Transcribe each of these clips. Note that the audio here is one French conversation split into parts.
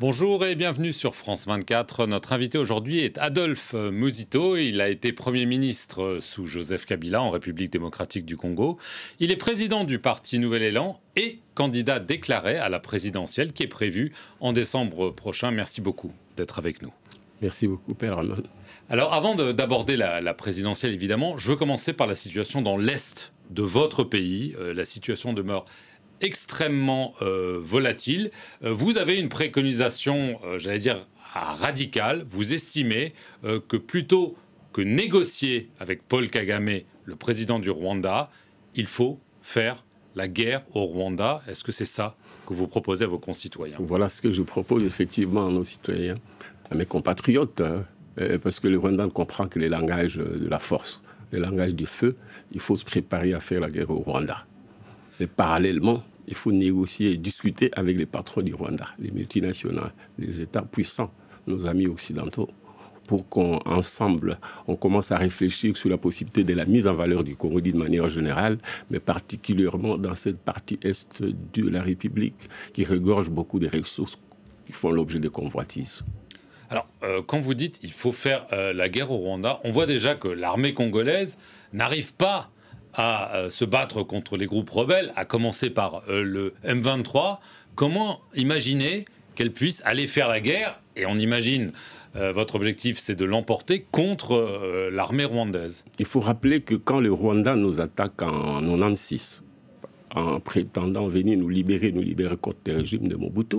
Bonjour et bienvenue sur France 24. Notre invité aujourd'hui est Adolphe Muzito. Il a été Premier ministre sous Joseph Kabila en République démocratique du Congo. Il est président du parti Nouvel Élan et candidat déclaré à la présidentielle qui est prévue en décembre prochain. Merci beaucoup d'être avec nous. Merci beaucoup, Père Armand. Alors avant d'aborder la présidentielle, évidemment, je veux commencer par la situation dans l'Est de votre pays. La situation demeure extrêmement volatile. Vous avez une préconisation, j'allais dire, radicale. Vous estimez que plutôt que négocier avec Paul Kagame, le président du Rwanda, il faut faire la guerre au Rwanda. Est-ce que c'est ça que vous proposez à vos concitoyens? Voilà ce que je propose effectivement à nos citoyens, à mes compatriotes, parce que le Rwanda comprend que le langage de la force, le langage du feu, il faut se préparer à faire la guerre au Rwanda. Et parallèlement, il faut négocier et discuter avec les patrons du Rwanda, les multinationales, les États puissants, nos amis occidentaux, pour qu'ensemble, on commence à réfléchir sur la possibilité de la mise en valeur du Congo d'une manière générale, mais particulièrement dans cette partie est de la République qui regorge beaucoup de ressources qui font l'objet de convoitises. Alors, quand vous dites qu'il faut faire la guerre au Rwanda, on voit déjà que l'armée congolaise n'arrive pas à se battre contre les groupes rebelles, à commencer par le M23. Comment imaginer qu'elle puisse aller faire la guerre? Et on imagine, votre objectif, c'est de l'emporter contre l'armée rwandaise. Il faut rappeler que quand le Rwanda nous attaque en 1996, en prétendant venir nous libérer contre le régime de Mobutu,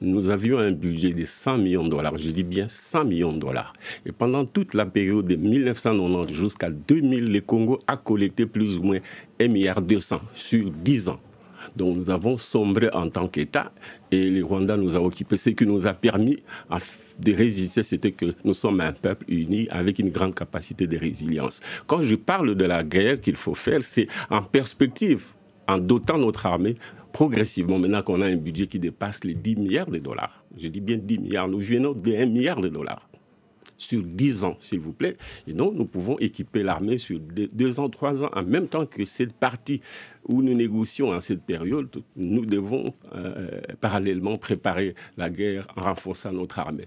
nous avions un budget de 100 millions de dollars. Je dis bien 100 millions de dollars. Et pendant toute la période de 1990 jusqu'à 2000, le Congo a collecté plus ou moins 1,2 milliard sur 10 ans. Donc nous avons sombré en tant qu'État et le Rwanda nous a occupés. Ce qui nous a permis de résister, c'était que nous sommes un peuple uni avec une grande capacité de résilience. Quand je parle de la guerre qu'il faut faire, c'est en perspective, en dotant notre armée progressivement, maintenant qu'on a un budget qui dépasse les 10 milliards de dollars. Je dis bien 10 milliards, nous venons de 1 milliard de dollars sur 10 ans, s'il vous plaît. Et donc, nous pouvons équiper l'armée sur 2 ans, 3 ans, en même temps que cette partie où nous négocions en cette période, nous devons parallèlement préparer la guerre en renforçant notre armée.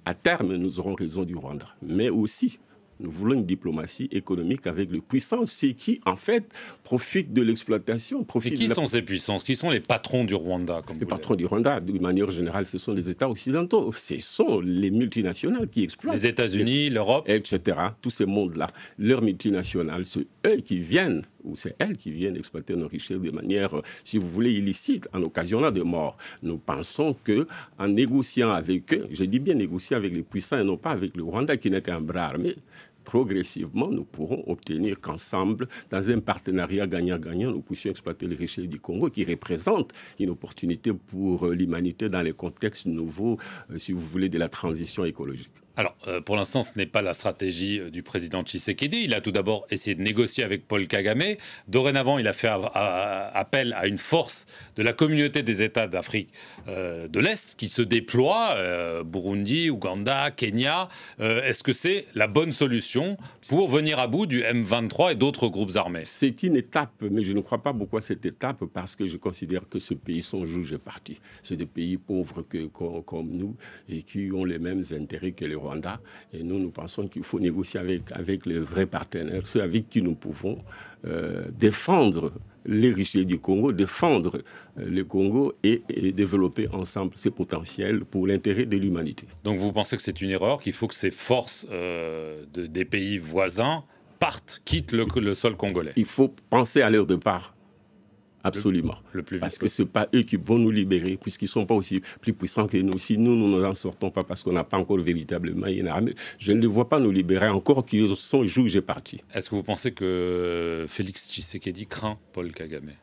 À terme, nous aurons raison du Rwanda, mais aussi nous voulons une diplomatie économique avec les puissances, ceux qui, en fait, profitent de l'exploitation. Et qui sont ces puissances? Qui sont les patrons du Rwanda? Les patrons du Rwanda, d'une manière générale, ce sont les États occidentaux. Ce sont les multinationales qui exploitent. Les États-Unis, l'Europe, etc. Tous ces mondes-là. Leurs multinationales, c'est eux qui viennent, ou c'est elles qui viennent exploiter nos richesses de manière, si vous voulez, illicite, en occasionnant des morts. Nous pensons qu'en négociant avec eux, je dis bien négocier avec les puissants et non pas avec le Rwanda qui n'est qu'un bras armé, progressivement, nous pourrons obtenir qu'ensemble, dans un partenariat gagnant-gagnant, nous puissions exploiter les richesses du Congo qui représentent une opportunité pour l'humanité dans les contextes nouveaux, si vous voulez, de la transition écologique. Alors, pour l'instant, ce n'est pas la stratégie du président Tshisekedi. Il a tout d'abord essayé de négocier avec Paul Kagame. Dorénavant, il a fait appel à une force de la communauté des États d'Afrique de l'Est qui se déploie, Burundi, Ouganda, Kenya. Est-ce que c'est la bonne solution pour venir à bout du M23 et d'autres groupes armés? C'est une étape, mais je ne crois pas beaucoup à cette étape parce que je considère que ce pays sont juges et partis. C'est des pays pauvres comme nous et qui ont les mêmes intérêts que les Rwanda, et nous pensons qu'il faut négocier avec les vrais partenaires, ceux avec qui nous pouvons défendre les richesses du Congo, défendre le Congo et développer ensemble ses potentiels pour l'intérêt de l'humanité. Donc vous pensez que c'est une erreur, qu'il faut que ces forces des pays voisins quittent le sol congolais? Il faut penser à leur départ. Absolument. Le plus vite parce que ce n'est pas eux qui vont nous libérer, puisqu'ils ne sont pas aussi plus puissants que nous. Si nous n'en sortons pas parce qu'on n'a pas encore véritablement une armée, je ne les vois pas nous libérer encore qu'ils sont juges et partis. Est-ce que vous pensez que Félix Tshisekedi craint Paul Kagame?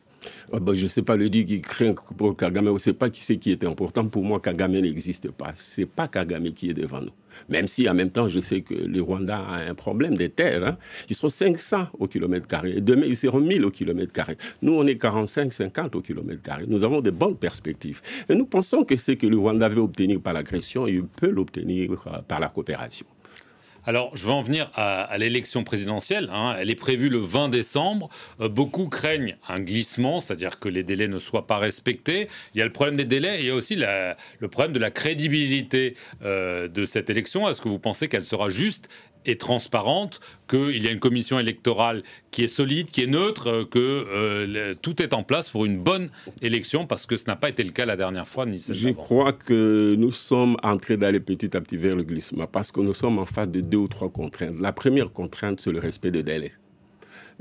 Je ne sais pas le dire qui craint Paul Kagame, je ne sais pas qui c'est qui est important. Pour moi, Kagame n'existe pas. Ce n'est pas Kagame qui est devant nous. Même si, en même temps, je sais que le Rwanda a un problème des terres. Hein. Ils sont 500 au kilomètre carré. Et demain, ils seront 1000 au kilomètre carré. Nous, on est 45, 50 au kilomètre carré. Nous avons de bonnes perspectives. Et nous pensons que ce que le Rwanda veut obtenir par l'agression, il peut l'obtenir par la coopération. Alors, je vais en venir à l'élection présidentielle. Hein. Elle est prévue le 20 décembre. Beaucoup craignent un glissement, c'est-à-dire que les délais ne soient pas respectés. Il y a le problème des délais et il y a aussi le problème de la crédibilité de cette élection. Est-ce que vous pensez qu'elle sera juste et transparente, qu'il y a une commission électorale qui est solide, qui est neutre, que tout est en place pour une bonne élection, parce que ce n'a pas été le cas la dernière fois, ni celle d'avant. Je crois que nous sommes en train d'aller petit à petit vers le glissement, parce que nous sommes en face de 2 ou 3 contraintes. La première contrainte, c'est le respect des délais.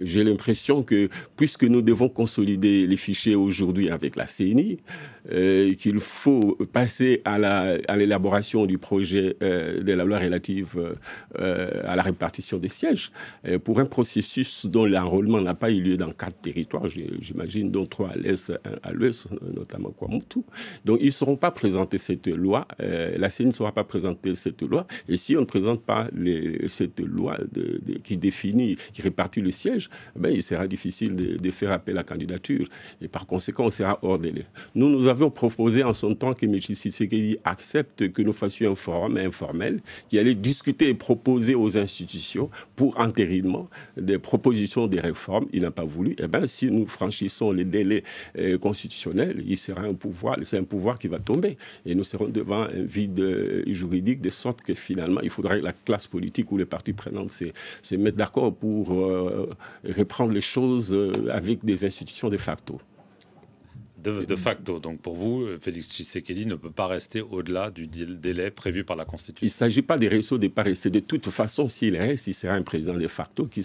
J'ai l'impression que, puisque nous devons consolider les fichiers aujourd'hui avec la CENI, qu'il faut passer à l'élaboration du projet de la loi relative à la répartition des sièges, pour un processus dont l'enrôlement n'a pas eu lieu dans 4 territoires, j'imagine, dont 3 à l'Est, 1 à l'Ouest, notamment Kwamoutou. Donc, ils ne seront pas présentés cette loi, la CENI ne sera pas présentée cette loi, et si on ne présente pas cette loi qui définit, qui répartit le siège, ben, il sera difficile de faire appel à la candidature. Et par conséquent, on sera hors délai. Nous avions proposé en son temps que M. Tshisekedi accepte que nous fassions un forum informel qui allait discuter et proposer aux institutions pour entérinement des propositions de réformes. Il n'a pas voulu. Et ben, si nous franchissons les délais constitutionnels, il sera un pouvoir, c'est un pouvoir qui va tomber. Et nous serons devant un vide juridique, de sorte que finalement, il faudrait que la classe politique ou les parties prenantes se mettent d'accord pour reprendre les choses avec des institutions de facto. De facto. Donc pour vous, Félix Tshisekedi ne peut pas rester au-delà du délai prévu par la Constitution. Il ne s'agit pas des réseaux de ne pas rester. De toute façon, s'il reste, il sera un président de facto qui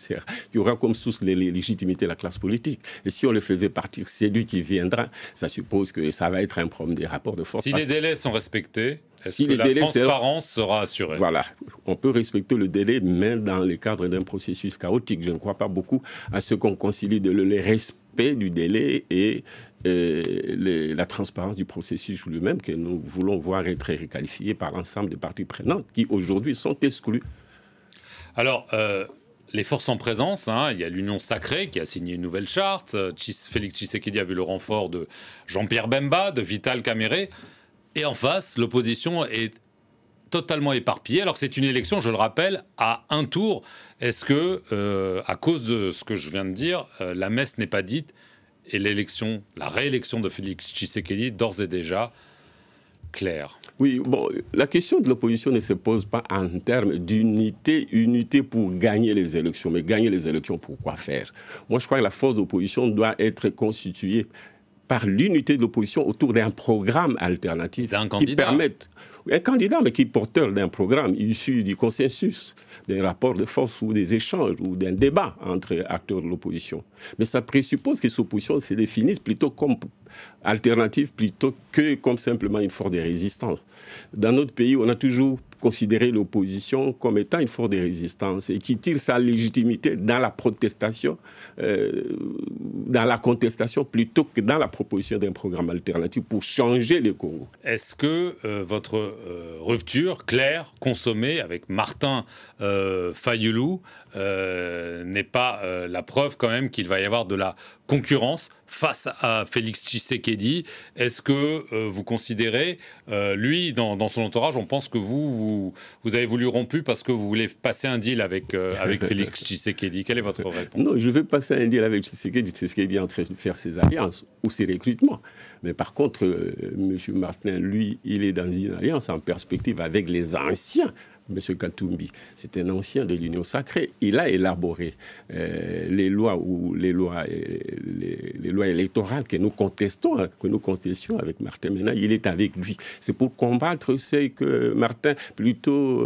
aura comme source les légitimités de la classe politique. Et si on le faisait partir, c'est lui qui viendra. Ça suppose que ça va être un problème des rapports de force. Si les délais sont respectés, est-ce si que la transparence sera assurée? Voilà. On peut respecter le délai, même dans le cadre d'un processus chaotique. Je ne crois pas beaucoup à ce qu'on concilie le respect du délai et la transparence du processus lui-même, que nous voulons voir être requalifié par l'ensemble des parties prenantes qui aujourd'hui sont exclues. Alors, les forces en présence, hein, il y a l'Union Sacrée qui a signé une nouvelle charte. Félix Tshisekedi a vu le renfort de Jean-Pierre Bemba, de Vital Kamerhe. Et en face, l'opposition est totalement éparpillée, alors que c'est une élection, je le rappelle, à un tour. Est-ce que, à cause de ce que je viens de dire, la messe n'est pas dite et la réélection de Félix Tshisekedi d'ores et déjà claire? Oui, bon, la question de l'opposition ne se pose pas en termes unité pour gagner les élections. Mais gagner les élections, pour quoi faire? Moi, je crois que la force d'opposition doit être constituée par l'unité de l'opposition autour d'un programme alternatif qui permette... Un candidat, mais qui est porteur d'un programme issu du consensus, d'un rapport de force ou des échanges ou d'un débat entre acteurs de l'opposition. Mais ça présuppose que cette opposition se définisse plutôt comme alternative plutôt que comme simplement une force de résistance. Dans notre pays, on a toujours considéré l'opposition comme étant une force de résistance et qui tire sa légitimité dans la protestation, dans la contestation, plutôt que dans la proposition d'un programme alternatif pour changer le Congo. Est-ce que votre rupture claire, consommée avec Martin Fayulu, n'est pas la preuve quand même qu'il va y avoir de la concurrence face à Félix Tshisekedi? Est-ce que vous considérez, lui, dans son entourage, on pense que vous avez voulu rompu parce que vous voulez passer un deal avec Félix Tshisekedi? Quelle est votre réponse? Non, je vais passer un deal avec Tshisekedi. Tshisekedi est en train de faire ses alliances ou ses recrutements. Mais par contre, M. Martin, lui, il est dans une alliance en perspective avec les anciens. M. Katumbi, c'est un ancien de l'Union Sacrée. Il a élaboré les lois électorales que nous contestions avec Martin. Maintenant, il est avec lui. C'est pour combattre ce que Martin, plutôt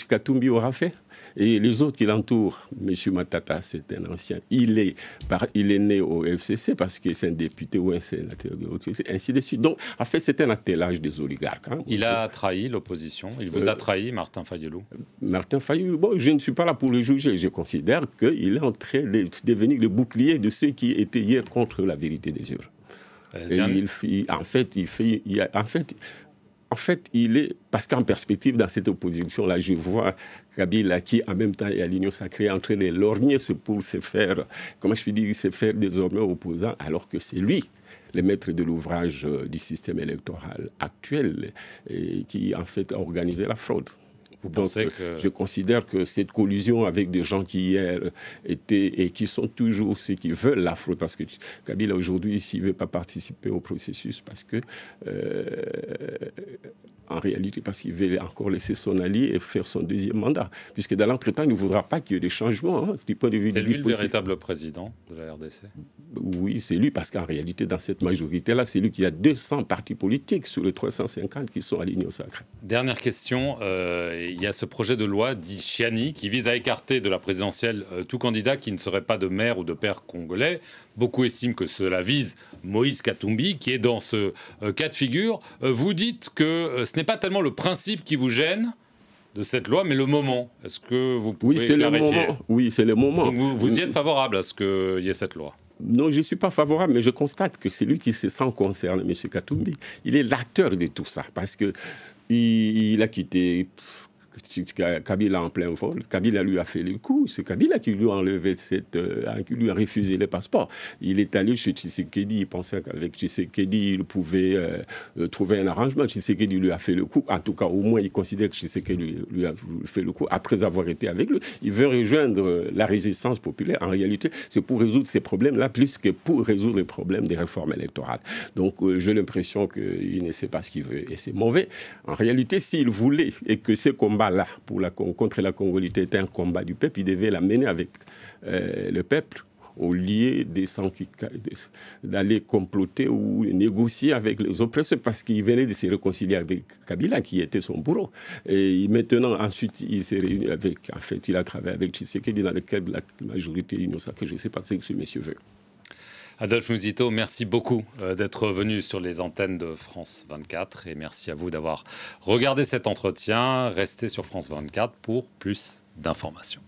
Katumbi aura fait. Et les autres qui l'entourent, M. Matata, c'est un ancien. Il est né au FCC parce que c'est un député ou un sénateur de l'autre, ainsi de suite. Donc, en fait, c'est un attelage des oligarques. Hein. Il a trahi l'opposition. Il vous a trahi, Martin Fayulu? Martin Fayulu, bon, je ne suis pas là pour le juger. Je considère qu'il est en train de devenir le bouclier de ceux qui étaient hier contre la vérité des œuvres. En fait, il est... Parce qu'en perspective, dans cette opposition-là, je vois Kabila qui, en même temps, est à l'Union Sacrée, en train de lorgner pour se faire, comment je peux dire, se faire désormais opposant, alors que c'est lui, le maître de l'ouvrage du système électoral actuel, qui, en fait, a organisé la fraude. Vous Donc, pensez que... je considère que cette collusion avec des gens qui hier étaient et qui sont toujours ceux qui veulent la fraude, parce que Kabila aujourd'hui, s'il ne veut pas participer au processus, parce que en réalité, parce qu'il veut encore laisser son allié et faire son deuxième mandat. Puisque dans l'entretemps, il ne voudra pas qu'il y ait des changements. Du point de vue c'est lui le possible. véritable président de la RDC? Oui, c'est lui, parce qu'en réalité, dans cette majorité-là, c'est lui qui a 200 partis politiques sur les 350 qui sont alignés au sacré. Dernière question. Il y a ce projet de loi dit Chiani qui vise à écarter de la présidentielle tout candidat qui ne serait pas de mère ou de père congolais. Beaucoup estiment que cela vise Moïse Katumbi, qui est dans ce cas de figure. Vous dites que ce n'est pas tellement le principe qui vous gêne de cette loi, mais le moment. Est-ce que vous pouvez clarifier? Oui, c'est le moment. Donc vous y êtes favorable à ce qu'il y ait cette loi? Non, je ne suis pas favorable, mais je constate que c'est lui qui se sent concerné, M. Katumbi. Il est l'acteur de tout ça, parce qu'il a quitté Kabila en plein vol. Kabila lui a fait le coup. C'est Kabila qui lui a enlevé qui lui a refusé les passeports. Il est allé chez Tshisekedi. Il pensait qu'avec Tshisekedi, il pouvait trouver un arrangement. Tshisekedi lui a fait le coup. En tout cas, au moins, il considère que Tshisekedi lui a fait le coup après avoir été avec lui. Il veut rejoindre la résistance populaire. En réalité, c'est pour résoudre ces problèmes-là, plus que pour résoudre les problèmes des réformes électorales. Donc, j'ai l'impression qu'il ne sait pas ce qu'il veut. Et c'est mauvais. En réalité, s'il voulait et que ces combats là contre la congolité était un combat du peuple, il devait la mener avec le peuple au lieu d'aller comploter ou négocier avec les oppresseurs, parce qu'il venait de se réconcilier avec Kabila, qui était son bourreau. Et maintenant, ensuite, il s'est réuni avec... En fait, il a travaillé avec Tshisekedi, dans lequel la majorité innocente, que je ne sais pas ce que ce monsieur veut. Adolphe Muzito, merci beaucoup d'être venu sur les antennes de France 24 et merci à vous d'avoir regardé cet entretien. Restez sur France 24 pour plus d'informations.